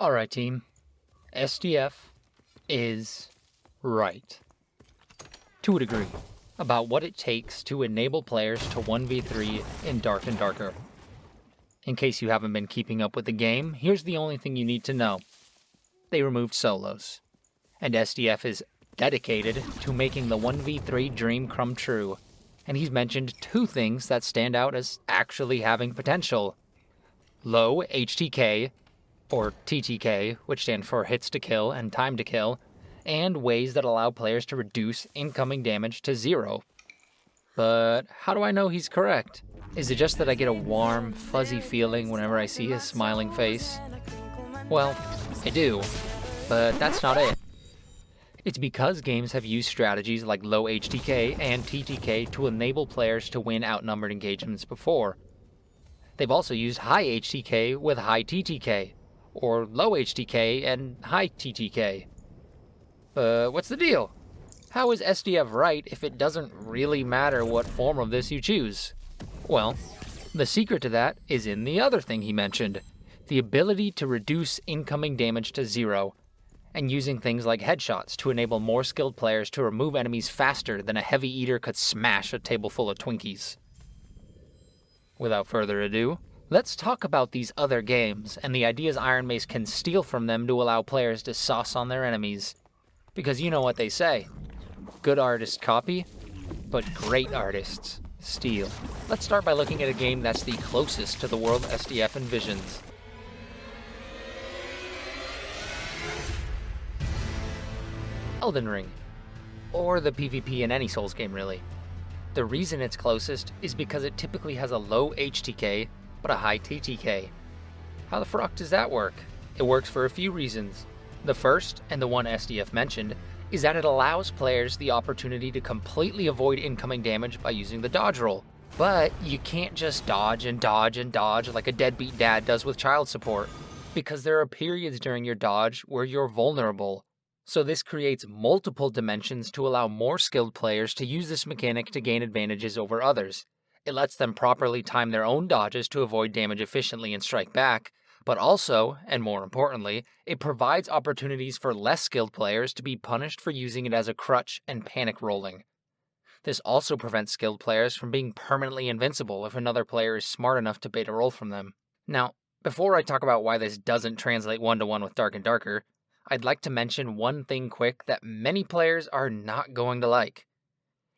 Alright team, SDF is right, to a degree, about what it takes to enable players to 1v3 in Dark and Darker. In case you haven't been keeping up with the game, here's the only thing you need to know. They removed solos, and SDF is dedicated to making the 1v3 dream come true, and he's mentioned two things that stand out as actually having potential. Low HTK, or TTK, which stand for hits to kill and time to kill, and ways that allow players to reduce incoming damage to 0. But how do I know he's correct? Is it just that I get a warm, fuzzy feeling whenever I see his smiling face? Well, I do, but that's not it. It's because games have used strategies like low HTK and TTK to enable players to win outnumbered engagements before. They've also used high HTK with high TTK, or low HTK and high TTK. What's the deal? How is SDF right if it doesn't really matter what form of this you choose? Well, the secret to that is in the other thing he mentioned, the ability to reduce incoming damage to 0, and using things like headshots to enable more skilled players to remove enemies faster than a heavy eater could smash a table full of Twinkies. Without further ado, let's talk about these other games and the ideas Ironmace can steal from them to allow players to sauce on their enemies. Because you know what they say, good artists copy, but great artists steal. Let's start by looking at a game that's the closest to the world SDF envisions. Elden Ring, or the PvP in any Souls game really. The reason it's closest is because it typically has a low HTK, but a high TTK. How the fruck does that work? It works for a few reasons. The first, and the one SDF mentioned, is that it allows players the opportunity to completely avoid incoming damage by using the dodge roll. But you can't just dodge and dodge and dodge like a deadbeat dad does with child support, because there are periods during your dodge where you're vulnerable. So this creates multiple dimensions to allow more skilled players to use this mechanic to gain advantages over others. It lets them properly time their own dodges to avoid damage efficiently and strike back, but also, and more importantly, it provides opportunities for less skilled players to be punished for using it as a crutch and panic rolling. This also prevents skilled players from being permanently invincible if another player is smart enough to bait a roll from them. Now, before I talk about why this doesn't translate one-to-one with Dark and Darker, I'd like to mention one thing quick that many players are not going to like.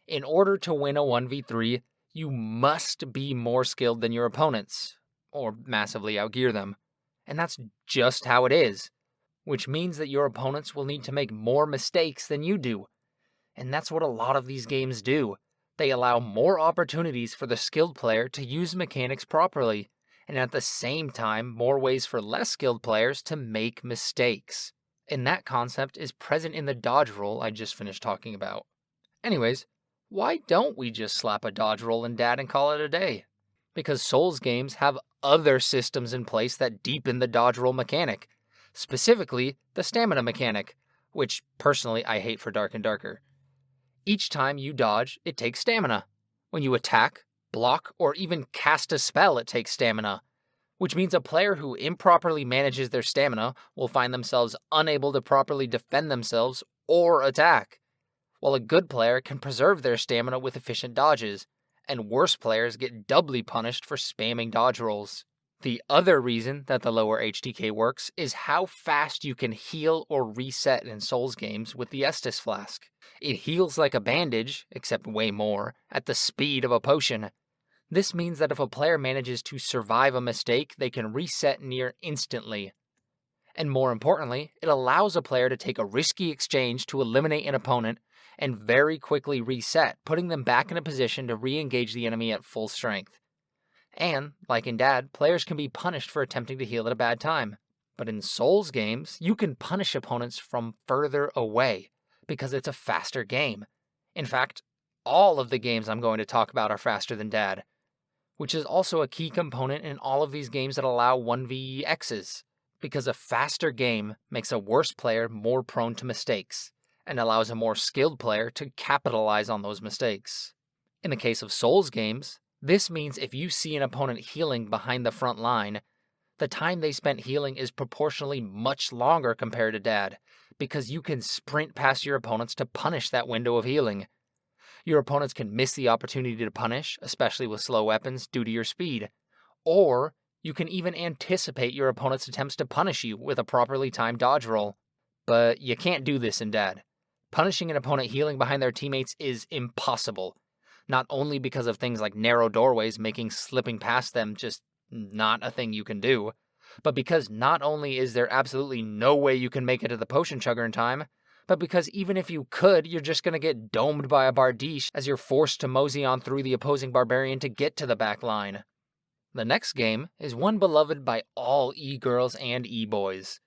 In order to win a 1v3, you must be more skilled than your opponents, or massively outgear them. And that's just how it is, which means that your opponents will need to make more mistakes than you do. And that's what a lot of these games do. They allow more opportunities for the skilled player to use mechanics properly, and at the same time, more ways for less skilled players to make mistakes. And that concept is present in the dodge roll I just finished talking about. Anyways, why don't we just slap a dodge roll in Dad and call it a day? Because Souls games have other systems in place that deepen the dodge roll mechanic, specifically the stamina mechanic, which personally I hate for Dark and Darker. Each time you dodge, it takes stamina. When you attack, block, or even cast a spell, it takes stamina, which means a player who improperly manages their stamina will find themselves unable to properly defend themselves or attack, while a good player can preserve their stamina with efficient dodges, and worse players get doubly punished for spamming dodge rolls. The other reason that the lower HTK works is how fast you can heal or reset in Souls games with the Estus Flask. It heals like a bandage, except way more, at the speed of a potion. This means that if a player manages to survive a mistake, they can reset near instantly. And more importantly, it allows a player to take a risky exchange to eliminate an opponent and very quickly reset, putting them back in a position to re-engage the enemy at full strength. And, like in Dad, players can be punished for attempting to heal at a bad time. But in Souls games, you can punish opponents from further away, because it's a faster game. In fact, all of the games I'm going to talk about are faster than Dad, which is also a key component in all of these games that allow 1vx's, because a faster game makes a worse player more prone to mistakes, and allows a more skilled player to capitalize on those mistakes. In the case of Souls games, this means if you see an opponent healing behind the front line, The time they spent healing is proportionally much longer compared to Dad, because you can sprint past your opponents to punish that window of healing. Your opponents can miss the opportunity to punish, especially with slow weapons, due to your speed. Or you can even anticipate your opponent's attempts to punish you with a properly timed dodge roll. But you can't do this in Dad. Punishing an opponent healing behind their teammates is impossible. Not only because of things like narrow doorways making slipping past them just not a thing you can do, but because not only is there absolutely no way you can make it to the potion chugger in time, but because even if you could, you're just going to get domed by a Bardiche as you're forced to mosey on through the opposing barbarian to get to the back line. The next game is one beloved by all e-girls and e-boys,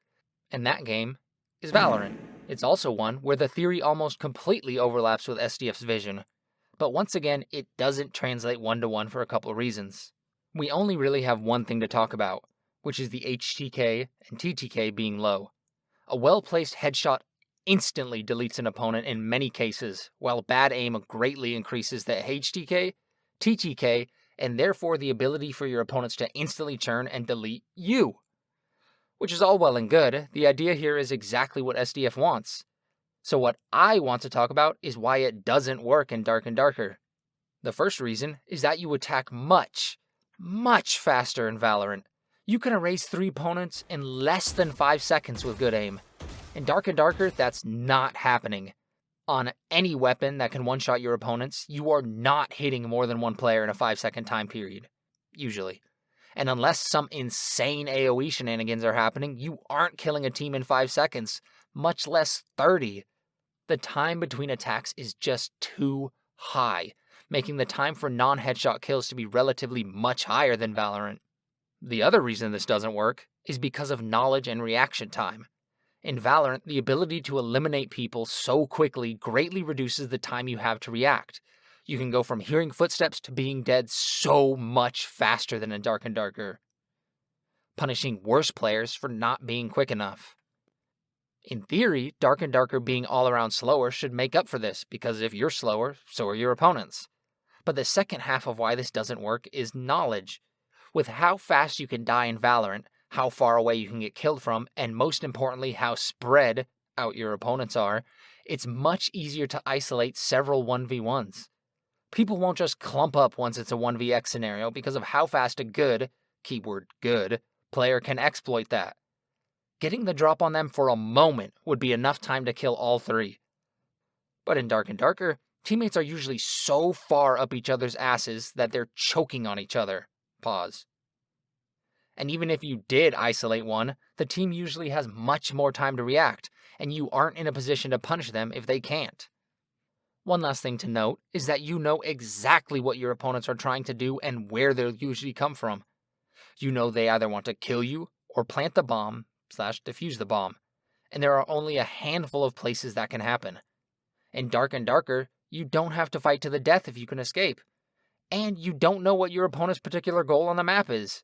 and that game is Valorant. It's also one where the theory almost completely overlaps with SDF's vision, but once again, it doesn't translate one-to-one for a couple of reasons. We only really have one thing to talk about, which is the HTK and TTK being low. A well-placed headshot instantly deletes an opponent in many cases, while bad aim greatly increases the HTK, TTK, and therefore the ability for your opponents to instantly turn and delete you. Which is all well and good. The idea here is exactly what SDF wants. So what I want to talk about is why it doesn't work in Dark and Darker. The first reason is that you attack much faster in Valorant. You can erase 3 opponents in less than 5 seconds with good aim. In Dark and Darker, that's not happening. On any weapon that can one-shot your opponents, you are not hitting more than one player in a 5-second time period. Usually. And unless some insane AoE shenanigans are happening, you aren't killing a team in 5 seconds, much less 30. The time between attacks is just too high, making the time for non-headshot kills to be relatively much higher than Valorant. The other reason this doesn't work is because of knowledge and reaction time. In Valorant, the ability to eliminate people so quickly greatly reduces the time you have to react. You can go from hearing footsteps to being dead so much faster than in Dark and Darker, punishing worse players for not being quick enough. In theory, Dark and Darker being all around slower should make up for this, because if you're slower, so are your opponents. But the second half of why this doesn't work is knowledge. With how fast you can die in Valorant, how far away you can get killed from, and most importantly, how spread out your opponents are, it's much easier to isolate several 1v1s. People won't just clump up once it's a 1vx scenario because of how fast a good, keyword good, player can exploit that. Getting the drop on them for a moment would be enough time to kill all 3. But in Dark and Darker, teammates are usually so far up each other's asses that they're choking on each other. Pause. And even if you did isolate one, the team usually has much more time to react, and you aren't in a position to punish them if they can't. One last thing to note is that you know exactly what your opponents are trying to do and where they'll usually come from. You know they either want to kill you or plant the bomb / defuse the bomb, and there are only a handful of places that can happen. In Dark and Darker, you don't have to fight to the death if you can escape, and you don't know what your opponent's particular goal on the map is.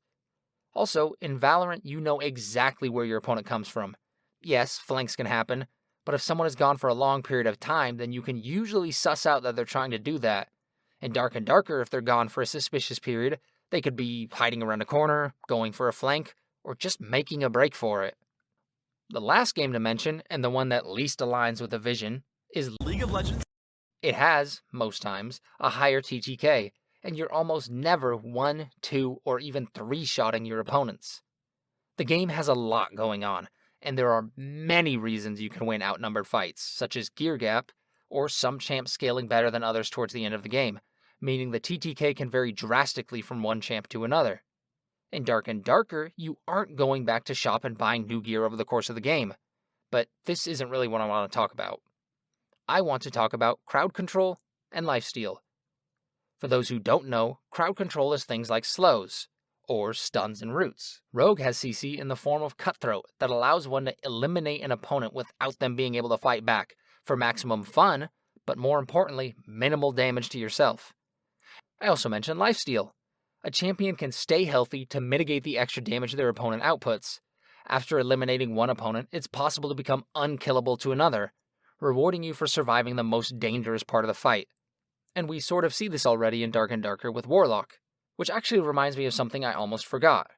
Also, in Valorant, you know exactly where your opponent comes from. Yes, flanks can happen, but if someone is gone for a long period of time, then you can usually suss out that they're trying to do that. In Dark and Darker, if they're gone for a suspicious period, they could be hiding around a corner, going for a flank, or just making a break for it. The last game to mention, and the one that least aligns with the vision, is League of Legends. It has, most times, a higher TTK, and you're almost never 1, 2, or even 3-shotting your opponents. The game has a lot going on, and there are many reasons you can win outnumbered fights, such as gear gap, or some champs scaling better than others towards the end of the game, meaning the TTK can vary drastically from one champ to another. In Dark and Darker, you aren't going back to shop and buying new gear over the course of the game, but this isn't really what I want to talk about. I want to talk about crowd control and lifesteal. For those who don't know, crowd control is things like slows, or stuns and roots. Rogue has CC in the form of Cutthroat that allows one to eliminate an opponent without them being able to fight back, for maximum fun, but more importantly, minimal damage to yourself. I also mentioned lifesteal. A champion can stay healthy to mitigate the extra damage their opponent outputs. After eliminating one opponent, it's possible to become unkillable to another, rewarding you for surviving the most dangerous part of the fight. And we sort of see this already in Dark and Darker with Warlock, which actually reminds me of something I almost forgot.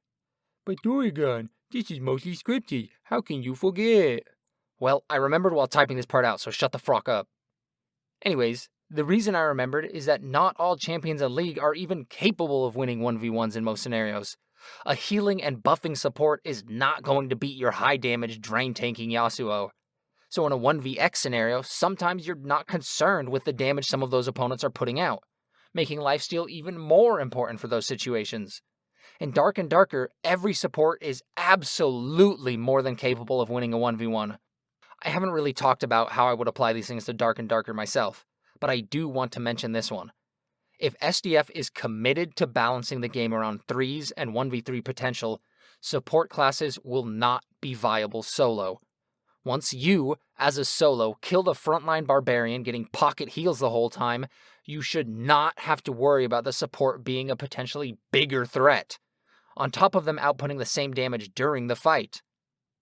But Dorigon, this is mostly scripted. How can you forget? Well, I remembered while typing this part out, so shut the frock up. Anyways, the reason I remembered is that not all champions in League are even capable of winning 1v1s in most scenarios. A healing and buffing support is not going to beat your high damage drain tanking Yasuo. So in a 1vx scenario, sometimes you're not concerned with the damage some of those opponents are putting out, making lifesteal even more important for those situations. In Dark and Darker, every support is absolutely more than capable of winning a 1v1. I haven't really talked about how I would apply these things to Dark and Darker myself, but I do want to mention this one. If SDF is committed to balancing the game around 3s and 1v3 potential, support classes will not be viable solo. Once you, as a solo, kill the frontline barbarian getting pocket heals the whole time, you should not have to worry about the support being a potentially bigger threat, on top of them outputting the same damage during the fight.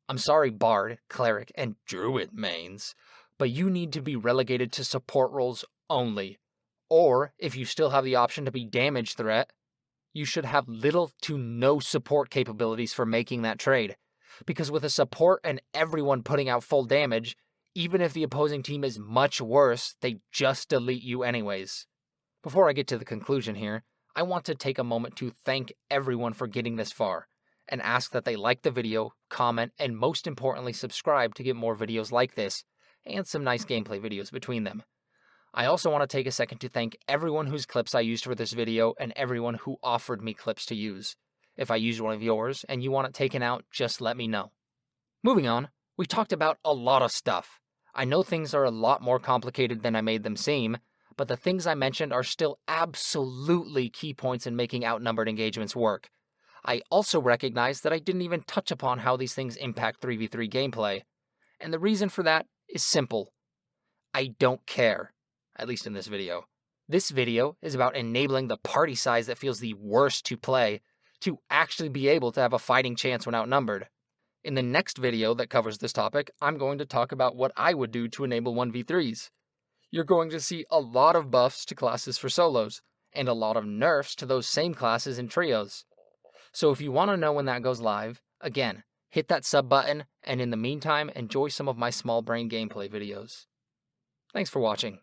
I'm sorry, Bard, Cleric, and Druid mains, but you need to be relegated to support roles only. Or, if you still have the option to be damage threat, you should have little to no support capabilities for making that trade. Because with a support and everyone putting out full damage, even if the opposing team is much worse, they just delete you anyways. Before I get to the conclusion here, I want to take a moment to thank everyone for getting this far, and ask that they like the video, comment, and most importantly subscribe to get more videos like this, and some nice gameplay videos between them. I also want to take a second to thank everyone whose clips I used for this video and everyone who offered me clips to use. If I used one of yours and you want it taken out, just let me know. Moving on, we talked about a lot of stuff. I know things are a lot more complicated than I made them seem, but the things I mentioned are still absolutely key points in making outnumbered engagements work. I also recognize that I didn't even touch upon how these things impact 3v3 gameplay. And the reason for that is simple. I don't care. At least in this video. This video is about enabling the party size that feels the worst to play to actually be able to have a fighting chance when outnumbered. In the next video that covers this topic, I'm going to talk about what I would do to enable 1v3s. You're going to see a lot of buffs to classes for solos, and a lot of nerfs to those same classes in trios. So if you want to know when that goes live, again, hit that sub button, and in the meantime, enjoy some of my small brain gameplay videos. Thanks for watching.